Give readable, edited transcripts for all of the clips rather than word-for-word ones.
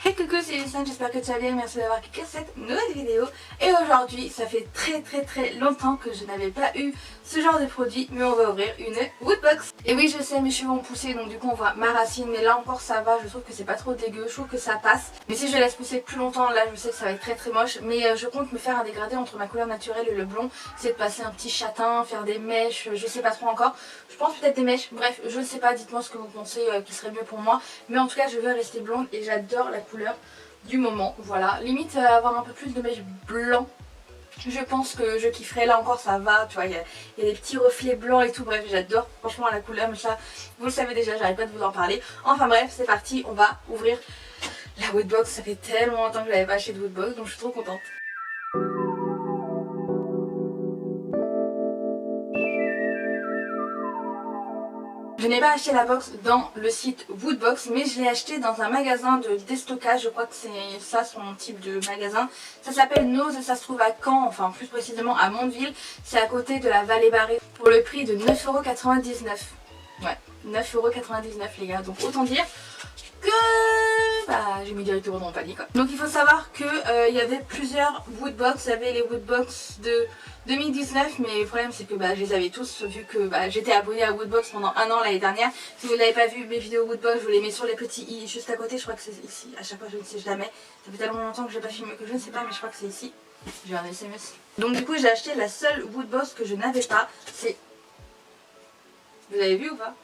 Hey coucou, c'est Luciane, j'espère que tu vas bien, merci d'avoir cliqué sur cette nouvelle vidéo. Et aujourd'hui, ça fait très longtemps que je n'avais pas eu ce genre de produit, mais on va ouvrir une Woodbox. Et oui, je sais, mes cheveux ont poussé, donc du coup on voit ma racine, mais là encore ça va, je trouve que c'est pas trop dégueu, je trouve que ça passe. Mais si je laisse pousser plus longtemps, là je sais que ça va être très moche, mais je compte me faire un dégradé entre ma couleur naturelle et le blond, c'est de passer un petit châtain, faire des mèches, je sais pas trop encore. Je pense peut-être des mèches, bref, je ne sais pas, dites-moi ce que vous pensez qui serait mieux pour moi. Mais en tout cas, je veux rester blonde et j'adore la couleur du moment, voilà. Limite avoir un peu plus de mèches blancs, je pense que je kifferais. Là encore ça va, tu vois, il y a des petits reflets blancs et tout, bref j'adore franchement la couleur, mais ça vous le savez déjà, j'arrête pas de vous en parler. Enfin bref, c'est parti, on va ouvrir la Woodbox. Ça fait tellement longtemps que je l'avais pas acheté de Woodbox, donc je suis trop contente. Je n'ai pas acheté la box dans le site Woodbox, mais je l'ai acheté dans un magasin de déstockage. Je crois que c'est ça son type de magasin. Ça s'appelle Nose et ça se trouve à Caen, enfin plus précisément à Mondeville. C'est à côté de la Vallée Barrée pour le prix de 9,99 €. Ouais, 9,99 € les gars. Donc autant dire que j'ai mis directement dans mon panier quoi. Donc il faut savoir que il y avait plusieurs Woodbox. Il y avait les Woodbox de 2019, mais le problème c'est que je les avais tous vu que j'étais abonnée à Woodbox pendant un an l'année dernière. Si vous n'avez pas vu mes vidéos Woodbox, je vous les mets sur les petits i juste à côté. Je crois que c'est ici, à chaque fois je ne sais jamais. Ça fait tellement longtemps que je n'ai pas filmé que je ne sais pas, mais je crois que c'est ici. J'ai un SMS. Donc du coup j'ai acheté la seule Woodbox que je n'avais pas, c'est... Vous avez vu ou pas?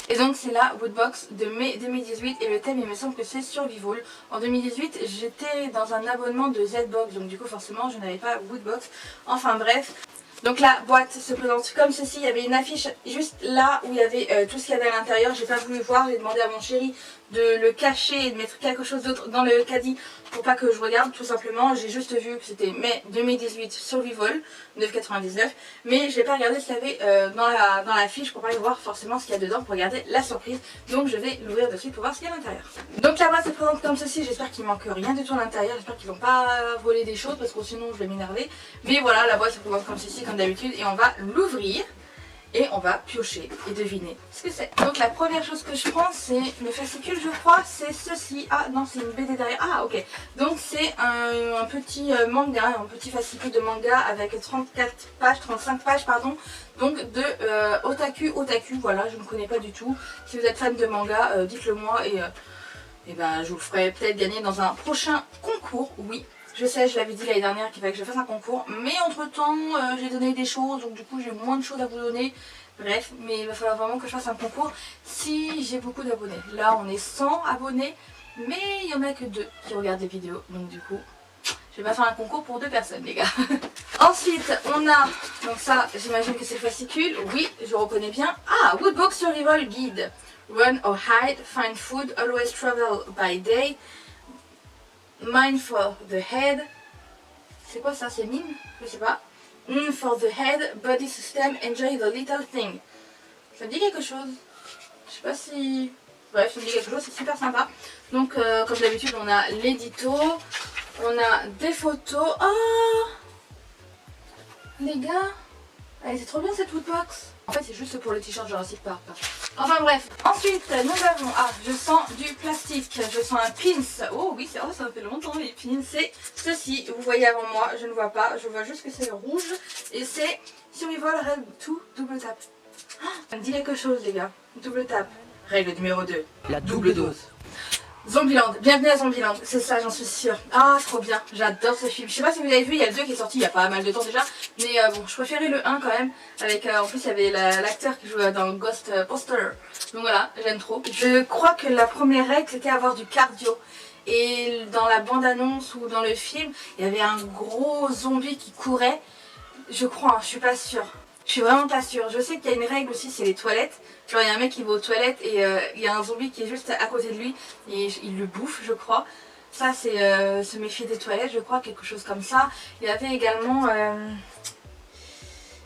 Et donc c'est la Woodbox de mai 2018 et le thème il me semble que c'est Survival. En 2018 j'étais dans un abonnement de Zbox, donc du coup forcément je n'avais pas Woodbox. Enfin bref. Donc la boîte se présente comme ceci, il y avait une affiche juste là où il y avait tout ce qu'il y avait à l'intérieur. J'ai pas voulu voir, j'ai demandé à mon chéri de le cacher et de mettre quelque chose d'autre dans le caddie pour pas que je regarde tout simplement. J'ai juste vu que c'était mai 2018 Survival 9,99 €, mais j'ai pas regardé ce qu'il y avait dans la fiche pour pas voir forcément ce qu'il y a dedans pour regarder la surprise. Donc je vais l'ouvrir de suite pour voir ce qu'il y a à l'intérieur. Donc la boîte se présente comme ceci, j'espère qu'il manque rien du tout à l'intérieur, j'espère qu'ils vont pas voler des choses parce que sinon je vais m'énerver. Mais voilà, la boîte se présente comme ceci comme d'habitude et on va l'ouvrir. Et on va piocher et deviner ce que c'est. Donc la première chose que je prends c'est le fascicule, je crois, c'est ceci. Ah non, c'est une BD derrière. Ah ok. Donc c'est un petit manga, un petit fascicule de manga avec 34 pages, 35 pages pardon. Donc de Otaku, voilà, je ne connais pas du tout. Si vous êtes fan de manga, dites-le moi et je vous le ferai peut-être gagner dans un prochain concours, oui. Je sais, je l'avais dit l'année dernière qu'il fallait que je fasse un concours, mais entre temps j'ai donné des choses, donc du coup j'ai moins de choses à vous donner. Bref, mais il va falloir vraiment que je fasse un concours si j'ai beaucoup d'abonnés. Là on est 100 abonnés, mais il n'y en a que 2 qui regardent les vidéos, donc du coup je vais pas faire un concours pour 2 personnes les gars. Ensuite on a, donc ça j'imagine que c'est le fascicule, oui je reconnais bien. Ah, Woodbox Survival Guide. Run or hide, find food, always travel by day. Mind for the head. C'est quoi ça? C'est mine? Je sais pas. For the head, body system, enjoy the little thing. Ça me dit quelque chose. Je sais pas si... Bref, ça me dit quelque chose, c'est super sympa. Donc comme d'habitude on a l'édito. On a des photos. Oh les gars, allez, c'est trop bien cette Woodbox. En fait c'est juste pour le t-shirt Jurassic Park. Enfin bref, ensuite nous avons, je sens du plastique, je sens un pins. Oh oui, ça fait longtemps les pins. C'est ceci, vous voyez avant moi, je ne vois pas, je vois juste que c'est rouge. Et c'est Survival Red 2 double tap. Ça me dit quelque chose les gars, double tap. Règle numéro 2, la double dose. Zombieland, bienvenue à Zombieland, c'est ça j'en suis sûre. Ah trop bien, j'adore ce film. Je sais pas si vous avez vu, il y a le 2 qui est sorti il y a pas mal de temps déjà. Mais bon, je préférais le 1 quand même. Avec en plus il y avait l'acteur qui joue dans Ghost Poster. Donc voilà, j'aime trop. Je crois que la première règle c'était avoir du cardio. Et dans la bande-annonce ou dans le film, il y avait un gros zombie qui courait. Je crois, je suis pas sûre. Je suis vraiment pas sûre. Je sais qu'il y a une règle aussi, c'est les toilettes. Genre il y a un mec qui va aux toilettes et il y a un zombie qui est juste à côté de lui et il le bouffe je crois. Ça c'est se méfier des toilettes je crois, quelque chose comme ça. Il y avait également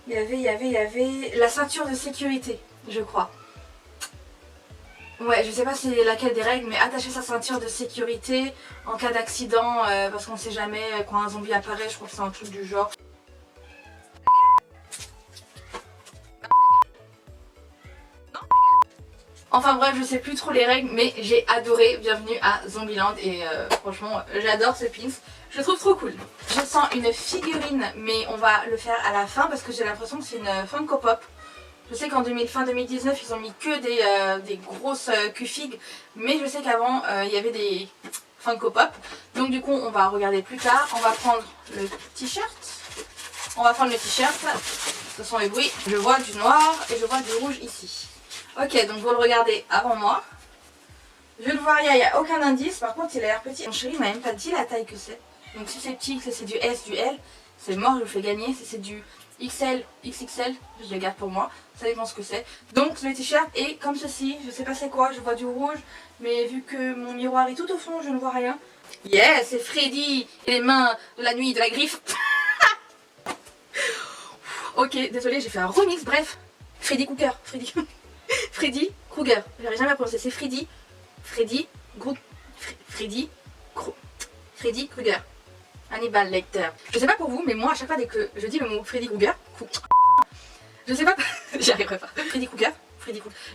il y avait la ceinture de sécurité je crois. Ouais, je sais pas c'est laquelle des règles, mais attacher sa ceinture de sécurité en cas d'accident parce qu'on sait jamais quand un zombie apparaît, je crois que c'est un truc du genre. Enfin bref, je sais plus trop les règles, mais j'ai adoré. Bienvenue à Zombieland et franchement j'adore ce pins. Je le trouve trop cool. Je sens une figurine, mais on va le faire à la fin parce que j'ai l'impression que c'est une Funko Pop. Je sais qu'en fin 2019 ils ont mis que des grosses Q-Fig, mais je sais qu'avant il y avait des Funko Pop. Donc du coup on va regarder plus tard. On va prendre le t-shirt. On va prendre le t-shirt. Ce sont les bruits. Je vois du noir et je vois du rouge ici. Ok, donc vous le regardez avant moi. Je le vois, il n'y a aucun indice. Par contre il a l'air petit. Mon chéri m'a même pas dit la taille que c'est. Donc si c'est petit, que c'est du S, du L, c'est mort, je le fais gagner. Si c'est du XL, XXL, je le garde pour moi. Ça dépend ce que c'est. Donc le t-shirt est comme ceci. Je sais pas c'est quoi, je vois du rouge. Mais vu que mon miroir est tout au fond, je ne vois rien. Yeah, c'est Freddy et les mains de la nuit, de la griffe. Ok, désolé, j'ai fait un remix, bref. Freddy Krueger, Freddy Krueger. J'arrive jamais à prononcer, c'est Freddy Krueger. Hannibal Lecter. Je sais pas pour vous, mais moi à chaque fois dès que je dis le mot Freddy Krueger, je sais pas, j'y arriverai pas. Freddy Krueger.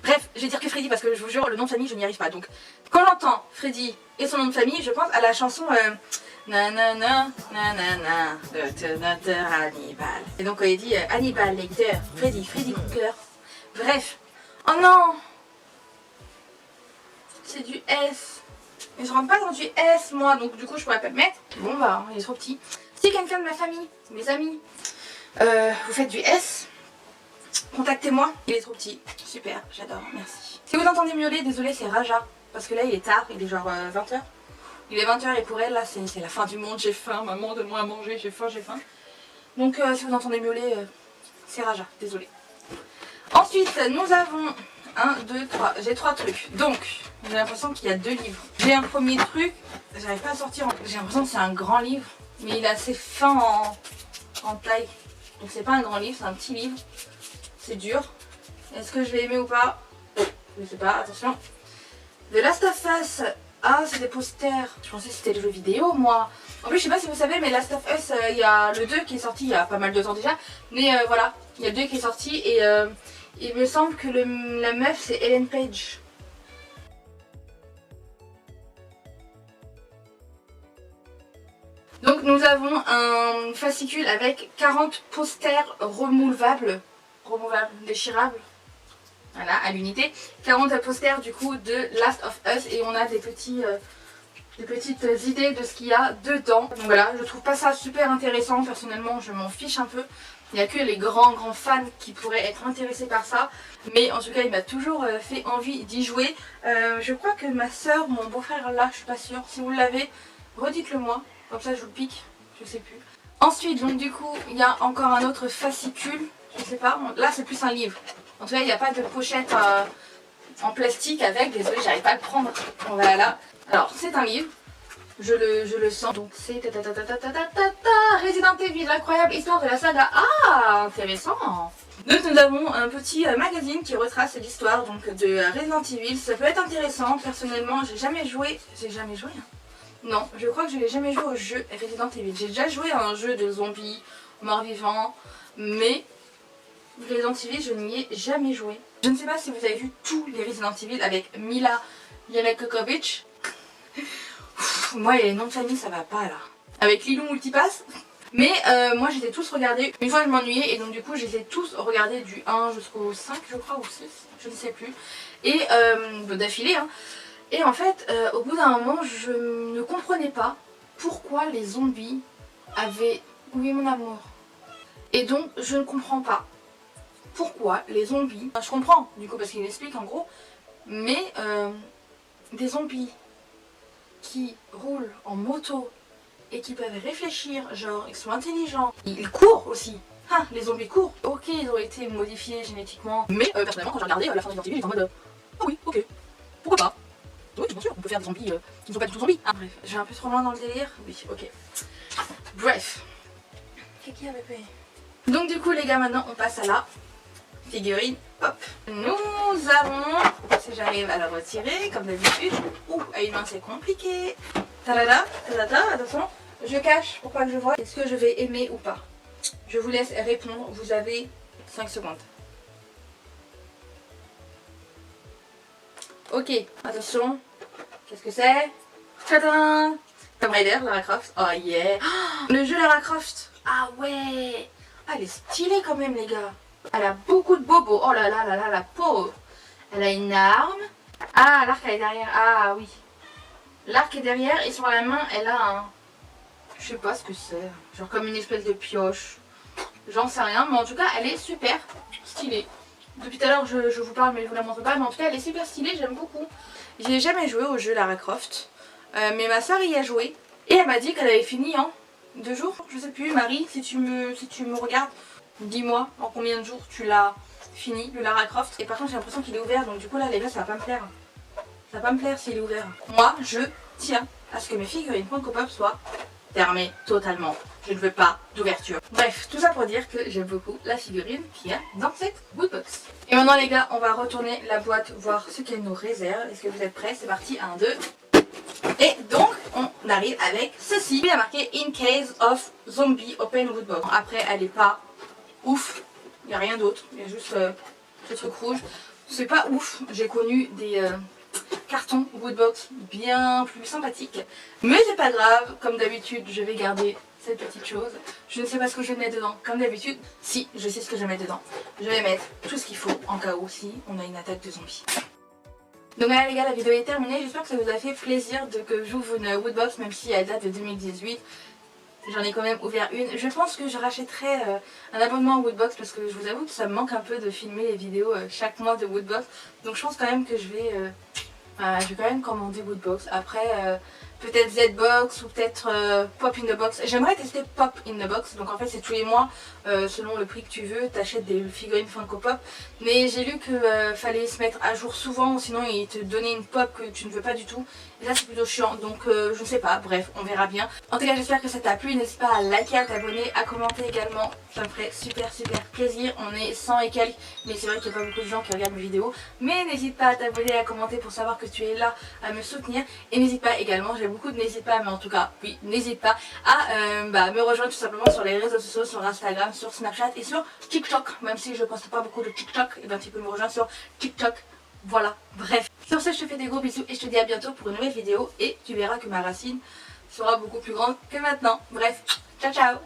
Bref, je vais dire que Freddy parce que je vous jure, le nom de famille, je n'y arrive pas. Donc, quand j'entends Freddy et son nom de famille, je pense à la chanson nanana, nanana, Docteur Hannibal. Et donc, il dit Hannibal Lecter, Freddy Krueger. Bref. Oh non! C'est du S. Mais je rentre pas dans du S, moi, donc du coup, je pourrais pas le mettre. Bon, bah, il est trop petit. Si quelqu'un de ma famille, mes amis, vous faites du S, contactez-moi, il est trop petit. Super, j'adore, merci. Si vous entendez miauler, désolé, c'est Raja. Parce que là, il est tard, il est genre 20h. Il est 20h et pour elle, là, c'est la fin du monde, j'ai faim, maman, donne-moi à manger, j'ai faim. Donc, si vous entendez miauler, c'est Raja, désolé. Ensuite, nous avons 1, 2, 3, j'ai 3 trucs. Donc, j'ai l'impression qu'il y a 2 livres. J'ai un premier truc, j'arrive pas à sortir, j'ai l'impression que c'est un grand livre. Mais il est assez fin en taille. Donc c'est pas un grand livre, c'est un petit livre. C'est dur. Est-ce que je vais aimer ou pas? Je sais pas, attention. The Last of Us. Ah, c'est des posters. Je pensais que c'était le jeu vidéo, moi. En plus, je sais pas si vous savez, mais Last of Us, il y a le 2 qui est sorti il y a pas mal de temps déjà. Mais voilà, il y a le 2 qui est sorti et il me semble que la meuf, c'est Ellen Page. Donc nous avons un fascicule avec 40 posters removables, déchirables, voilà, à l'unité. 40 posters du coup de Last of Us et on a des petites idées de ce qu'il y a dedans. Donc voilà, je trouve pas ça super intéressant, personnellement je m'en fiche un peu. Il n'y a que les grands fans qui pourraient être intéressés par ça. Mais en tout cas il m'a toujours fait envie d'y jouer. Je crois que ma soeur, mon beau-frère là, je suis pas sûre. Si vous l'avez, redites-le moi. Comme ça je vous le pique, je sais plus. Ensuite, donc du coup, il y a encore un autre fascicule. Je sais pas, là c'est plus un livre. En tout cas, il n'y a pas de pochette en plastique avec. Désolée, j'arrive pas à le prendre. Voilà. Alors, c'est un livre. Je le sens. Donc c'est Resident Evil, l'incroyable histoire de la saga. Ah, intéressant. Donc nous avons un petit magazine qui retrace l'histoire donc de Resident Evil. Ça peut être intéressant. Personnellement, j'ai jamais joué. Hein. Non, je crois que je n'ai jamais joué au jeu Resident Evil. J'ai déjà joué à un jeu de zombies, morts-vivants, mais Resident Evil, je n'y ai jamais joué. Je ne sais pas si vous avez vu tous les Resident Evil avec Mila Jovovich. Moi, les noms de famille, ça va pas là. Avec Lilou Multipass. Mais moi, j'ai tous regardés. Une fois, je m'ennuyais et donc du coup, je les ai tous regardés du 1 jusqu'au 5, je crois, ou 6, je ne sais plus. Et d'affilée, hein. Et en fait, au bout d'un moment, je ne comprenais pas pourquoi les zombies avaient... Oui, mon amour. Et donc, je ne comprends pas pourquoi les zombies... Enfin, je comprends, du coup, parce qu'il explique en gros. Mais des zombies qui roulent en moto et qui peuvent réfléchir, genre, ils sont intelligents. Ils courent aussi. Ah, les zombies courent. Ok, ils ont été modifiés génétiquement. Mais personnellement, quand j'ai regardé la fin de Resident Evil, j'étais en mode... Ah oui, ok, pourquoi pas. Oui, bien sûr, on peut faire des zombies qui ne sont pas du tout zombies. Ah, bref, je vais un peu trop loin dans le délire. Oui, ok. Bref. Kiki a bébé. Donc du coup les gars, maintenant on passe à la figurine pop. Nous avons, si j'arrive à la retirer, comme d'habitude. Ouh, à une main c'est compliqué. Tadada, tadada, attention. Je cache pour pas que je vois. Est-ce que je vais aimer ou pas? Je vous laisse répondre, vous avez 5 secondes. Ok, attention. Qu'est-ce que c'est? Tadam! Tomb Raider, Lara Croft. Oh yeah! Le jeu Lara Croft. Ah ouais! Ah, elle est stylée quand même, les gars. Elle a beaucoup de bobos. Oh là là là là, la pauvre. Elle a une arme. Ah, l'arc elle est derrière. Ah oui. L'arc est derrière et sur la main, elle a un... Je sais pas ce que c'est. Genre comme une espèce de pioche. J'en sais rien, mais en tout cas, elle est super stylée. Depuis tout à l'heure, je vous parle, mais je vous la montre pas. Mais en tout cas, elle est super stylée, j'aime beaucoup. J'ai jamais joué au jeu Lara Croft. Mais ma soeur y a joué. Et elle m'a dit qu'elle avait fini en 2 jours. Je sais plus, Marie, si tu me regardes, dis-moi en combien de jours tu l'as fini, le Lara Croft. Et par contre, j'ai l'impression qu'il est ouvert. Donc du coup, là, les gars, ça va pas me plaire. Ça va pas me plaire s'il est ouvert. Moi, je tiens à ce que mes figurines Funko Pop soient fermées totalement. Je ne veux pas d'ouverture. Bref, tout ça pour dire que j'aime beaucoup la figurine qu'il y a dans cette Woodbox. Et maintenant les gars, on va retourner la boîte, voir ce qu'elle nous réserve. Est-ce que vous êtes prêts? C'est parti, 1, 2. Et donc, on arrive avec ceci. Il y a marqué In case of zombie open Woodbox. Après, elle est pas ouf. Il n'y a rien d'autre. Il y a juste ce truc rouge. C'est pas ouf. J'ai connu des... carton Woodbox bien plus sympathique, mais c'est pas grave, comme d'habitude je vais garder cette petite chose. Je ne sais pas ce que je vais mettre dedans, comme d'habitude. Si, je sais ce que je vais mettre dedans. Je vais mettre tout ce qu'il faut en cas où si on a une attaque de zombies. Donc voilà les gars, la vidéo est terminée. J'espère que ça vous a fait plaisir que j'ouvre une Woodbox, même si elle date de 2018. J'en ai quand même ouvert une. Je pense que je rachèterai un abonnement à Woodbox parce que je vous avoue que ça me manque un peu de filmer les vidéos chaque mois de Woodbox. Donc je pense quand même que je vais quand même commander Woodbox. Après peut-être Zbox ou peut-être Pop in the Box. J'aimerais tester Pop in the Box. Donc en fait c'est tous les mois selon le prix que tu veux. T'achètes des figurines Funko Pop. Mais j'ai lu que fallait se mettre à jour souvent. Sinon ils te donnaient une pop que tu ne veux pas du tout. Et ça c'est plutôt chiant. Donc je sais pas. Bref on verra bien. En tout cas j'espère que ça t'a plu. N'hésite pas à liker, à t'abonner, à commenter également. Ça me ferait super plaisir. On est 100 et quelques. Mais c'est vrai qu'il n'y a pas beaucoup de gens qui regardent mes vidéos. Mais n'hésite pas à t'abonner et à commenter pour savoir que tu es là à me soutenir. Et n'hésite pas également, j'ai beaucoup de n'hésite pas, mais en tout cas, oui, n'hésite pas à me rejoindre tout simplement sur les réseaux sociaux, sur Instagram, sur Snapchat et sur TikTok. Même si je poste pas beaucoup de TikTok, et ben tu peux me rejoindre sur TikTok. Voilà, bref. Sur ce, je te fais des gros bisous et je te dis à bientôt pour une nouvelle vidéo. Et tu verras que ma racine sera beaucoup plus grande que maintenant. Bref, ciao ciao.